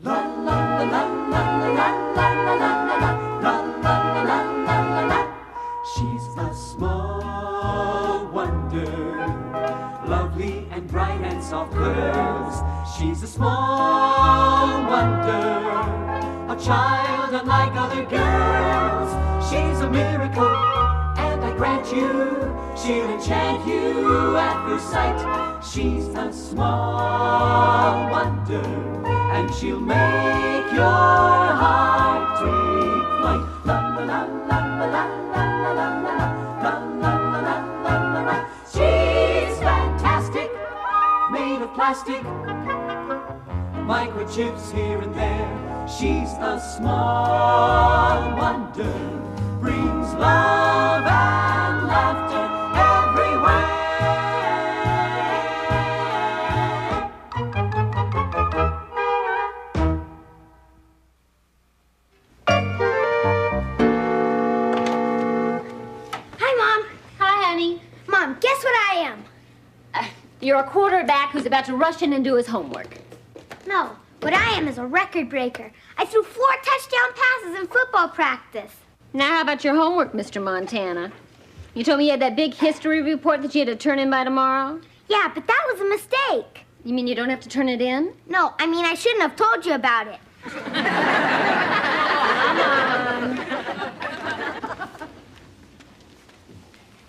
La la la la la la la la la la la la la la la. She's a small wonder, lovely and bright and soft curves. She's a small wonder, a child unlike other girls. She's a miracle, and I grant you, she'll enchant you at first sight. She's a small wonder, and she'll make your heart take flight. La la la la la la la la la la la la la la. She's fantastic, made of plastic, microchips here and there. She's a small wonder, brings love and laughter everywhere. Hi, Mom. Hi, honey. Mom, guess what I am? You're a quarterback who's about to rush in and do his homework. No, what I am is a record breaker. I threw 4 touchdown passes in football practice. Now, how about your homework, Mr. Montana? You told me you had that big history report that you had to turn in by tomorrow? Yeah, but that was a mistake. You mean you don't have to turn it in? No, I mean I shouldn't have told you about it.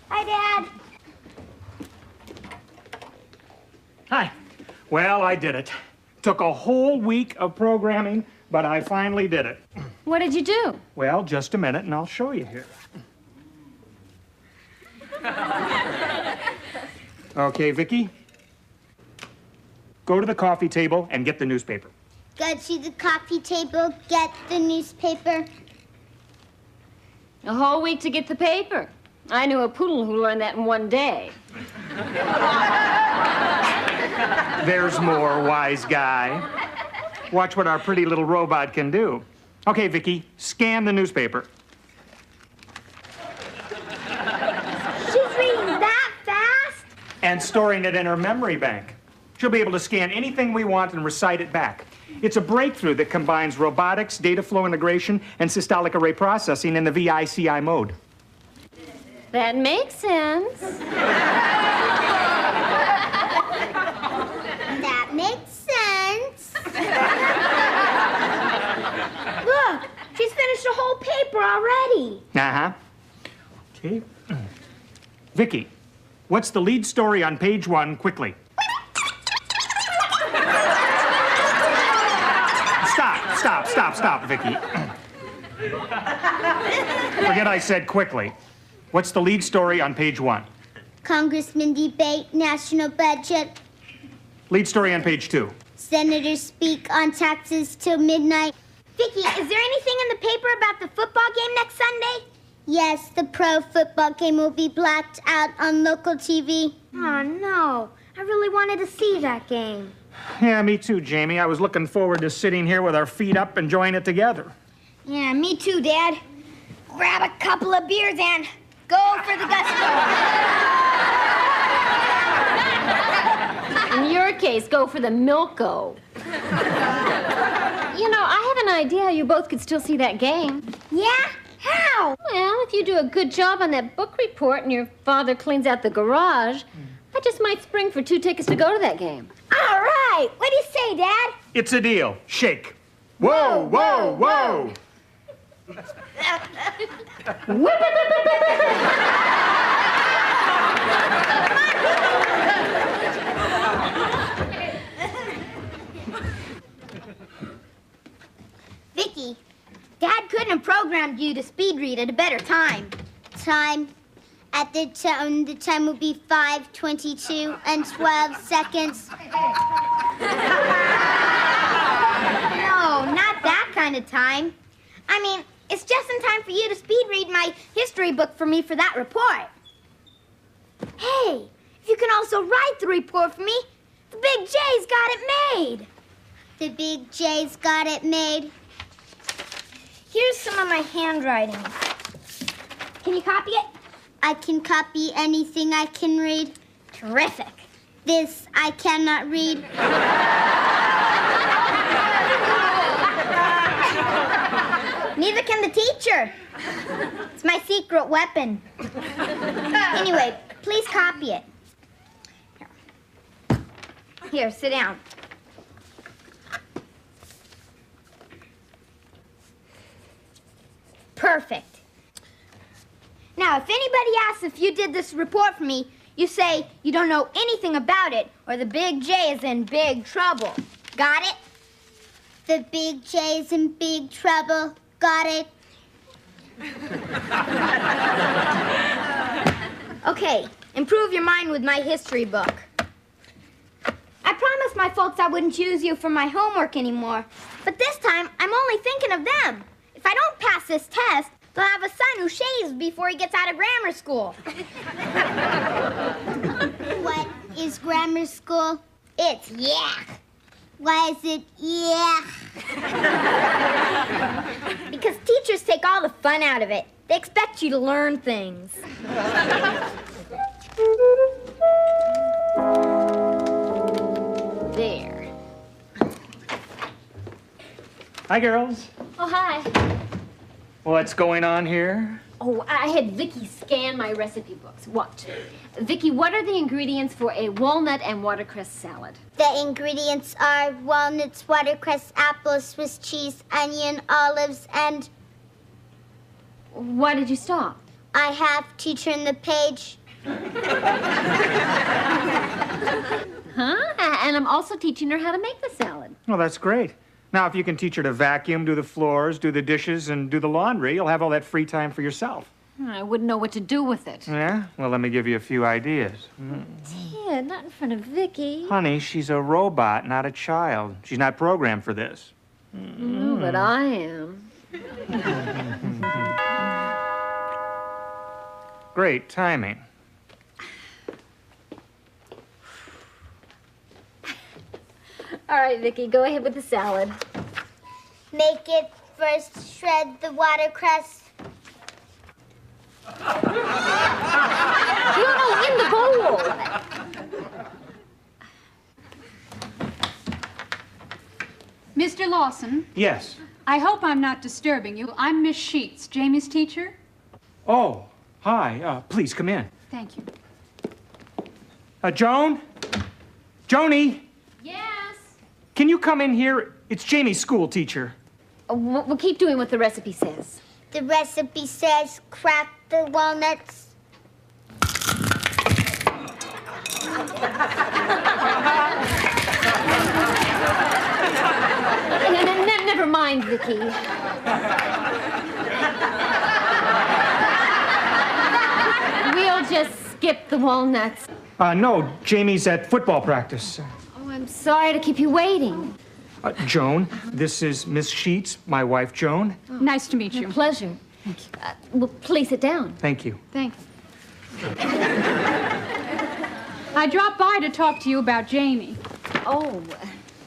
Hi, Dad. Hi. Well, I did it. Took a whole week of programming, but I finally did it. What did you do? Well, just a minute and I'll show you here. Okay, Vicki. Go to the coffee table and get the newspaper. Go to the coffee table, get the newspaper. A whole week to get the paper. I knew a poodle who learned that in one day. There's more, wise guy. Watch what our pretty little robot can do. Okay, Vicki, scan the newspaper. She's reading that fast? And storing it in her memory bank. She'll be able to scan anything we want and recite it back. It's a breakthrough that combines robotics, data flow integration, and systolic array processing in the VICI mode. That makes sense. That makes sense. Look, she's finished a whole paper already. Uh-huh. Okay. Vicki, what's the lead story on page 1, quickly? Stop, Vicki. Forget I said quickly. What's the lead story on page 1? Congressman debate national budget. Lead story on page 2. Senators speak on taxes till midnight. Vicki, is there anything in the paper about the football game next Sunday? Yes, the pro football game will be blacked out on local TV. Oh, no. I really wanted to see that game. Yeah, me too, Jamie. I was looking forward to sitting here with our feet up enjoying it together. Yeah, me too, Dad. Grab a couple of beers and go for the gusto. In your case, go for the Milko. You know, I have an idea how you both could still see that game. Yeah? How? Well, if you do a good job on that book report and your father cleans out the garage, I just might spring for 2 tickets to go to that game. All right. What do you say, Dad? It's a deal. Shake. Whoa, whoa, whoa! Vicki, Dad couldn't have programmed you to speed read at a better time. Time? At the time will be 5:22 and 12 seconds. No, not that kind of time. I mean, it's just in time for you to speed read my history book for me for that report. Hey, if you can also write the report for me, the Big J's got it made. The Big J's got it made. Here's some of my handwriting. Can you copy it? I can copy anything I can read. Terrific. This I cannot read. a teacher. It's my secret weapon. Anyway, please copy it. Here, sit down. Perfect. Now, if anybody asks if you did this report for me, you say you don't know anything about it, or the Big J is in big trouble. Got it? The Big J's in big trouble. Got it? Okay, improve your mind with my history book. I promised my folks I wouldn't choose you for my homework anymore, but this time I'm only thinking of them. If I don't pass this test, they'll have a son who shaves before he gets out of grammar school. What is grammar school? It's yak. Why is it yeah? Because teachers take all the fun out of it. They expect you to learn things. There. Hi, girls. Oh, hi. What's going on here? Oh, I had Vicky scan my recipe books. Watch. Vicky, what are the ingredients for a walnut and watercress salad? The ingredients are walnuts, watercress, apples, Swiss cheese, onion, olives, and Why did you stop? I have to turn the page. Huh? And I'm also teaching her how to make the salad. Well, that's great. Now, if you can teach her to vacuum, do the floors, do the dishes, and do the laundry, you'll have all that free time for yourself. I wouldn't know what to do with it. Yeah? Well, let me give you a few ideas. Ted, not in front of Vicky. Honey, she's a robot, not a child. She's not programmed for this. No, but I am. Great timing. All right, Vicky, go ahead with the salad. Make it first, shred the watercress. No, in the bowl. Mr. Lawson, Yes. I hope I'm not disturbing you. I'm Miss Sheets, Jamie's teacher. Oh, hi. Please come in. Thank you. Joan? Joni, Yes. can you come in here? It's Jamie's school teacher. We'll keep doing what the recipe says. The recipe says crack the walnuts. Never mind, Vicky. We'll just skip the walnuts. No, Jamie's at football practice. Oh, I'm sorry to keep you waiting. Joan, this is Miss Sheets, my wife, Joan. Nice to meet you. Pleasure. Thank you. Well, please sit down. Thank you. Thanks. I dropped by to talk to you about Jamie. Oh,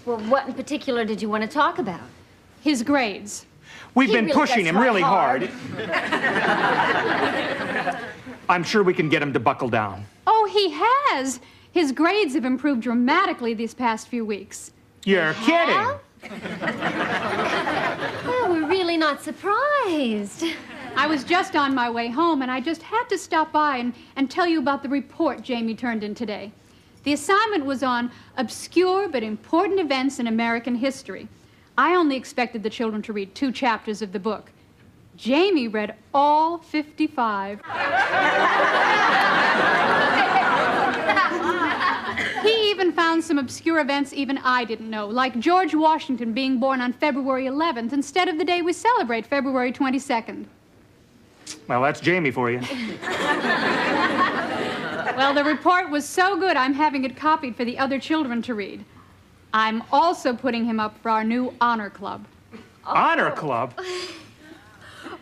well, what in particular did you want to talk about? His grades. We've He been really pushing does him try really hard. hard. I'm sure we can get him to buckle down. Oh, he has. His grades have improved dramatically these past few weeks. You're kidding. Well, we're really not surprised. I was just on my way home, and I just had to stop by and tell you about the report Jamie turned in today. The assignment was on obscure but important events in American history. I only expected the children to read 2 chapters of the book. Jamie read all 55. He even found some obscure events even I didn't know, like George Washington being born on February 11th instead of the day we celebrate, February 22nd. Well, that's Jamie for you. Well, the report was so good, I'm having it copied for the other children to read. I'm also putting him up for our new honor club. Honor Club?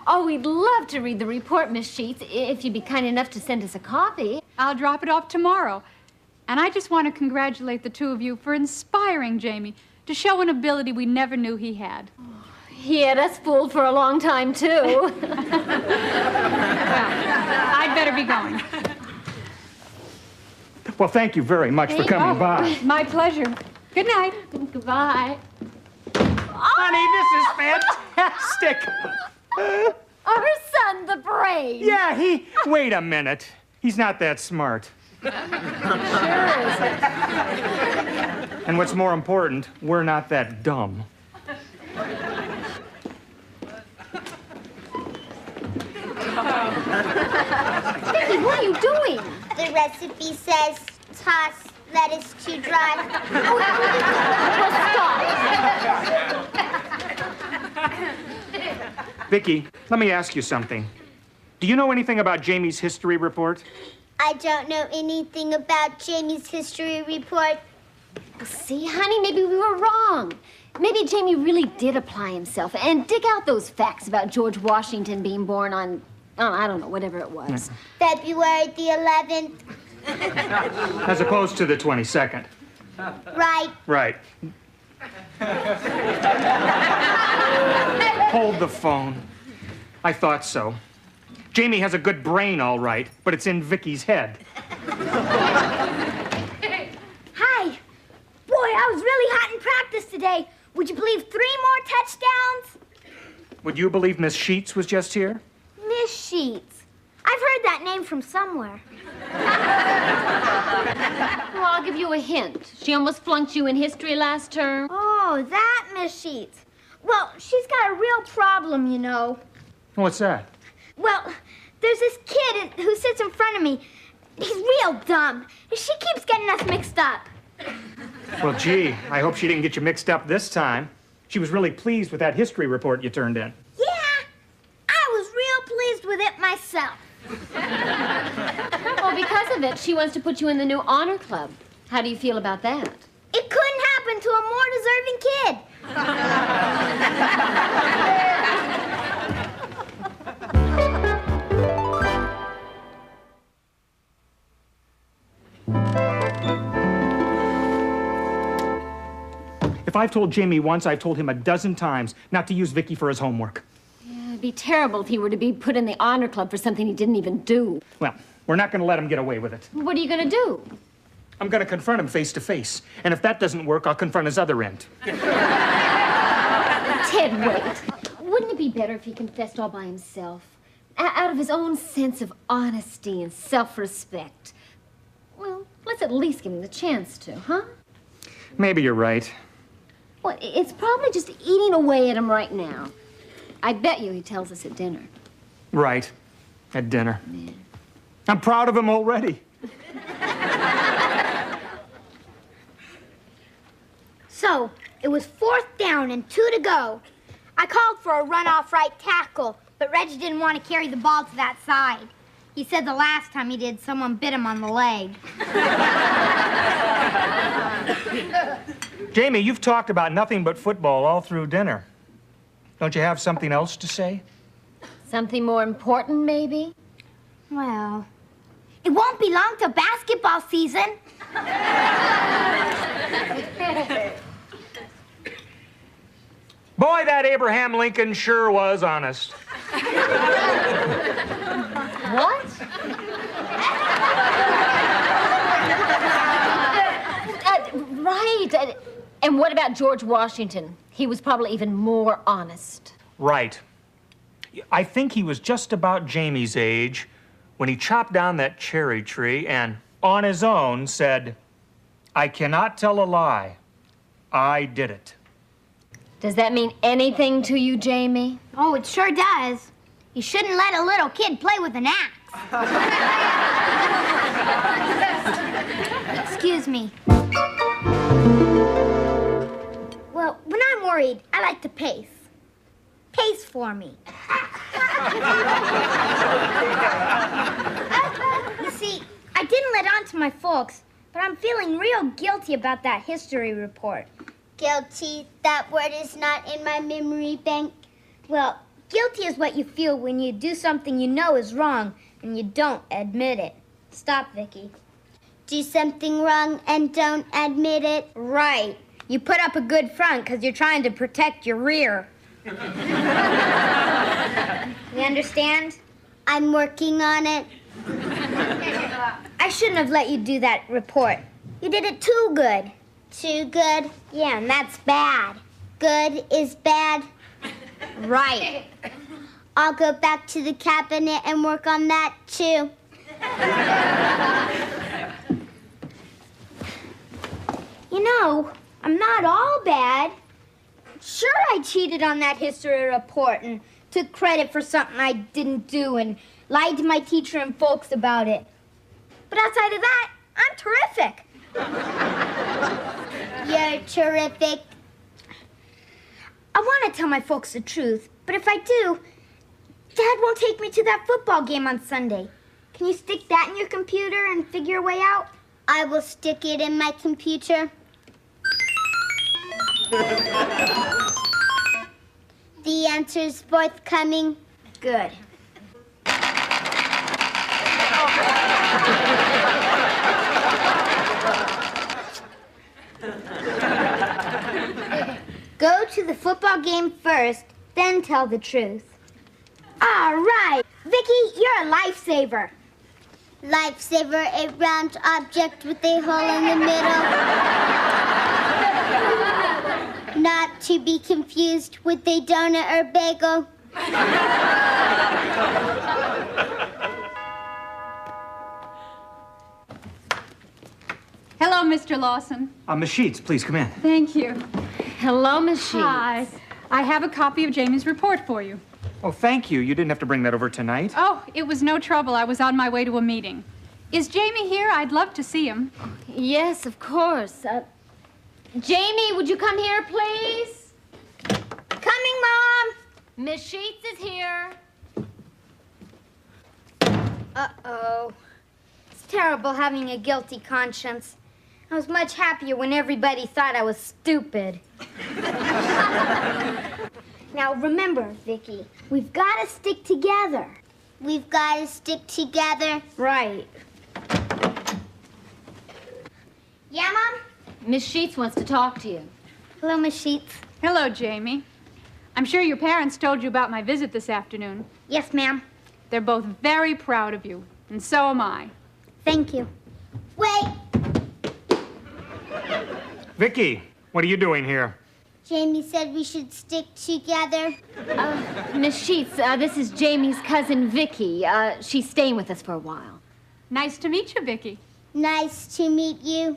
Oh, we'd love to read the report, Miss Sheets, if you'd be kind enough to send us a copy. I'll drop it off tomorrow. And I just want to congratulate the 2 of you for inspiring Jamie to show an ability we never knew he had. He had us fooled for a long time, too. I'd better be going. Well, thank you very much for coming by. My pleasure. Good night. Goodbye. Honey, this is fantastic. Our son, the brain. Yeah, wait a minute. He's not that smart. Sure isn't. And what's more important, we're not that dumb. Vicky, what are you doing? The recipe says toss lettuce to dry. Vicky, let me ask you something. Do you know anything about Jamie's history report? I don't know anything about Jamie's history report. See, honey, maybe we were wrong. Maybe Jamie really did apply himself and dig out those facts about George Washington being born on, oh, I don't know, whatever it was. February the 11th. As opposed to the 22nd. Right. Right. Hold the phone. I thought so. Jamie has a good brain, all right, but it's in Vicky's head. Hi. Boy, I was really hot in practice today. Would you believe 3 more touchdowns? Would you believe Miss Sheets was just here? Miss Sheets. I've heard that name from somewhere. Well, I'll give you a hint. She almost flunked you in history last term. Oh, that Miss Sheets. Well, she's got a real problem, you know. What's that? Well, there's this kid who sits in front of me. He's real dumb. She keeps getting us mixed up. Well, gee, I hope she didn't get you mixed up this time. She was really pleased with that history report you turned in. Yeah, I was real pleased with it myself. Well, because of it, she wants to put you in the new honor club. How do you feel about that? It couldn't happen to a more deserving kid. If I've told Jamie once, I've told him a dozen times not to use Vicky for his homework. Yeah, it'd be terrible if he were to be put in the honor club for something he didn't even do. Well, we're not going to let him get away with it. What are you going to do? I'm going to confront him face to face. And if that doesn't work, I'll confront his other end. Ted, wait. Wouldn't it be better if he confessed all by himself? Out of his own sense of honesty and self-respect. Well, let's at least give him the chance to, huh? Maybe you're right. Well, it's probably just eating away at him right now. I bet you he tells us at dinner. Right. At dinner. Yeah. I'm proud of him already. So, it was 4th down and 2 to go. I called for a runoff right tackle, but Reggie didn't want to carry the ball to that side. He said the last time he did, someone bit him on the leg. Jamie, you've talked about nothing but football all through dinner. Don't you have something else to say? Something more important, maybe? Well, it won't be long till basketball season. Boy, that Abraham Lincoln sure was honest. What? Right. And what about George Washington? He was probably even more honest. Right. I think he was just about Jamie's age when he chopped down that cherry tree and, on his own, said, "I cannot tell a lie. I did it." Does that mean anything to you, Jamie? Oh, it sure does. You shouldn't let a little kid play with an axe. Excuse me. Well, when I'm worried, I like to pace. Pace for me. You see, I didn't let on to my folks, but I'm feeling real guilty about that history report. Guilty. That word is not in my memory bank. Well, guilty is what you feel when you do something you know is wrong and you don't admit it. Stop, Vicky. Do something wrong and don't admit it. Right. You put up a good front because you're trying to protect your rear. You understand? I'm working on it. I shouldn't have let you do that report. You did it too good. Too good. Yeah, and that's bad. Good is bad. Right. I'll go back to the cabinet and work on that, too. You know, I'm not all bad. Sure, I cheated on that history report and took credit for something I didn't do and lied to my teacher and folks about it. But outside of that, I'm terrific. You're terrific. I want to tell my folks the truth, but if I do, Dad won't take me to that football game on Sunday. Can you stick that in your computer and figure a way out? I will stick it in my computer. The answer's forthcoming. Good. Go to the football game first, then tell the truth. All right. Vicky, you're a lifesaver. Lifesaver, a round object with a hole in the middle. Not to be confused with a donut or bagel. Hello, Mr. Lawson. Miss Sheets, please come in. Thank you. Hello, Miss Sheets. Hi. I have a copy of Jamie's report for you. Oh, thank you. You didn't have to bring that over tonight. Oh, it was no trouble. I was on my way to a meeting. Is Jamie here? I'd love to see him. Yes, of course. Jamie, would you come here, please? Coming, Mom. Miss Sheets is here. Uh-oh. It's terrible having a guilty conscience. I was much happier when everybody thought I was stupid. Now remember, Vicky, we've got to stick together. We've got to stick together. Right. Yeah, Mom? Miss Sheets wants to talk to you. Hello, Miss Sheets. Hello, Jamie. I'm sure your parents told you about my visit this afternoon. Yes, ma'am. They're both very proud of you, and so am I. Thank you. Wait, Vicky, what are you doing here? Jamie said we should stick together. Miss Sheets, this is Jamie's cousin, Vicky. She's staying with us for a while. Nice to meet you, Vicky. Nice to meet you.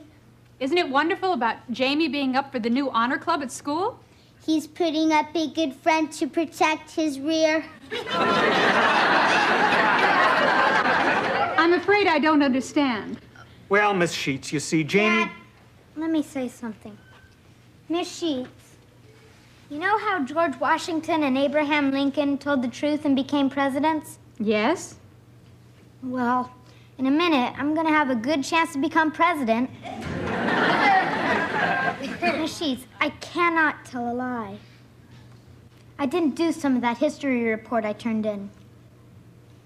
Isn't it wonderful about Jamie being up for the new honor club at school? He's putting up a good front to protect his rear. I'm afraid I don't understand. Well, Miss Sheets, you see, Jamie... Dad, let me say something. Miss Sheets, you know how George Washington and Abraham Lincoln told the truth and became presidents? Yes? Well, in a minute, I'm going to have a good chance to become president. Miss Sheets, I cannot tell a lie. I didn't do some of that history report I turned in.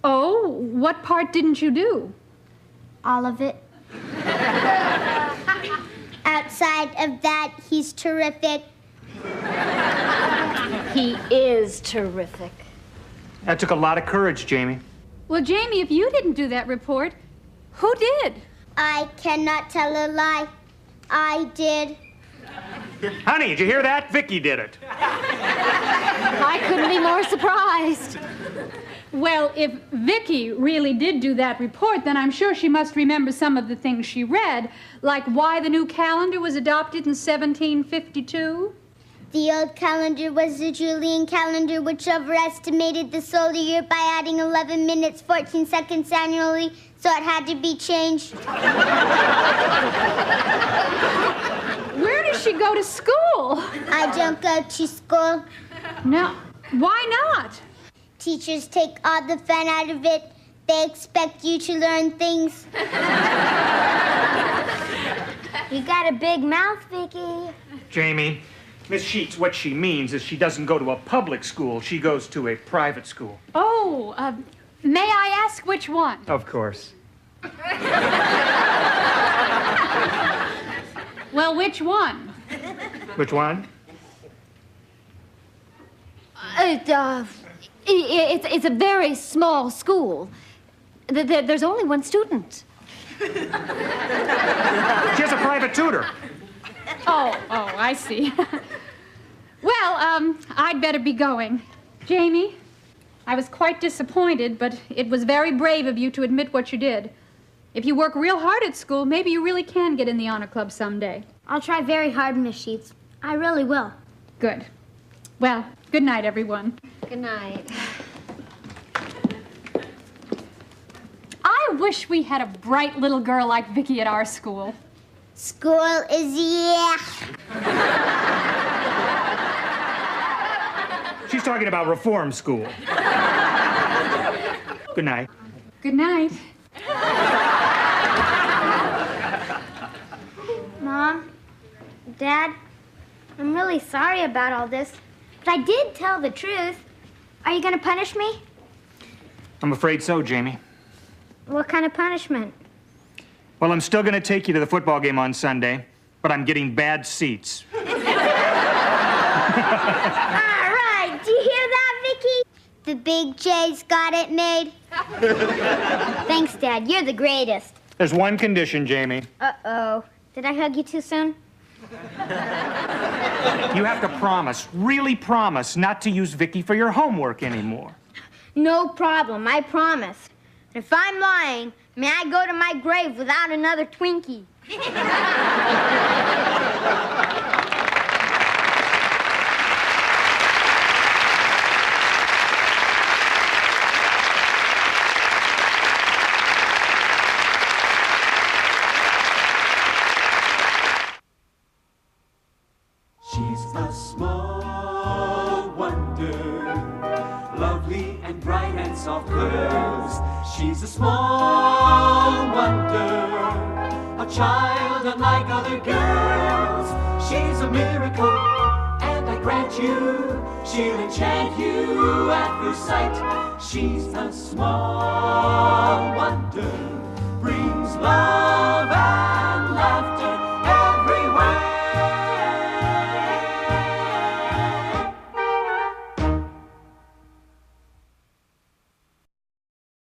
Oh, what part didn't you do? All of it. Outside of that, he's terrific. He is terrific. That took a lot of courage, Jamie. Well, Jamie, if you didn't do that report, who did? I cannot tell a lie. I did. Honey, did you hear that? Vicky did it. I couldn't be more surprised. Well, if Vicky really did do that report, then I'm sure she must remember some of the things she read, like why the new calendar was adopted in 1752. The old calendar was the Julian calendar, which overestimated the solar year by adding 11 minutes, 14 seconds annually, so it had to be changed. Where does she go to school? I don't go to school. No. Why not? Teachers take all the fun out of it. They expect you to learn things. You got a big mouth, Vicky. Jamie, Miss Sheets, what she means is she doesn't go to a public school. She goes to a private school. Oh, may I ask which one? Of course. Well, which one? Which one? It's a very small school. There's only one student. She has a private tutor. Oh, I see. Well, I'd better be going. Jamie, I was quite disappointed, but it was very brave of you to admit what you did. If you work real hard at school, maybe you really can get in the honor club someday. I'll try very hard, Miss Sheets. I really will. Good. Well, good night, everyone. Good night. I wish we had a bright little girl like Vicky at our school. School is She's talking about reform school. Good night. Good night. Mom, Dad, I'm really sorry about all this, but I did tell the truth. Are you going to punish me? I'm afraid so, Jamie. What kind of punishment? Well, I'm still going to take you to the football game on Sunday, but I'm getting bad seats. All right, do you hear that, Vicky? The Big J's got it made. Thanks, Dad. You're the greatest. There's one condition, Jamie. Uh-oh. Did I hug you too soon? You have to promise, really promise, not to use Vicky for your homework anymore. No problem, I promise. And if I'm lying, may I go to my grave without another Twinkie? She's a small wonder, lovely and bright and soft curves. She's a small wonder, a child unlike other girls. She's a miracle, and I grant you, she'll enchant you at first sight. She's a small wonder, brings love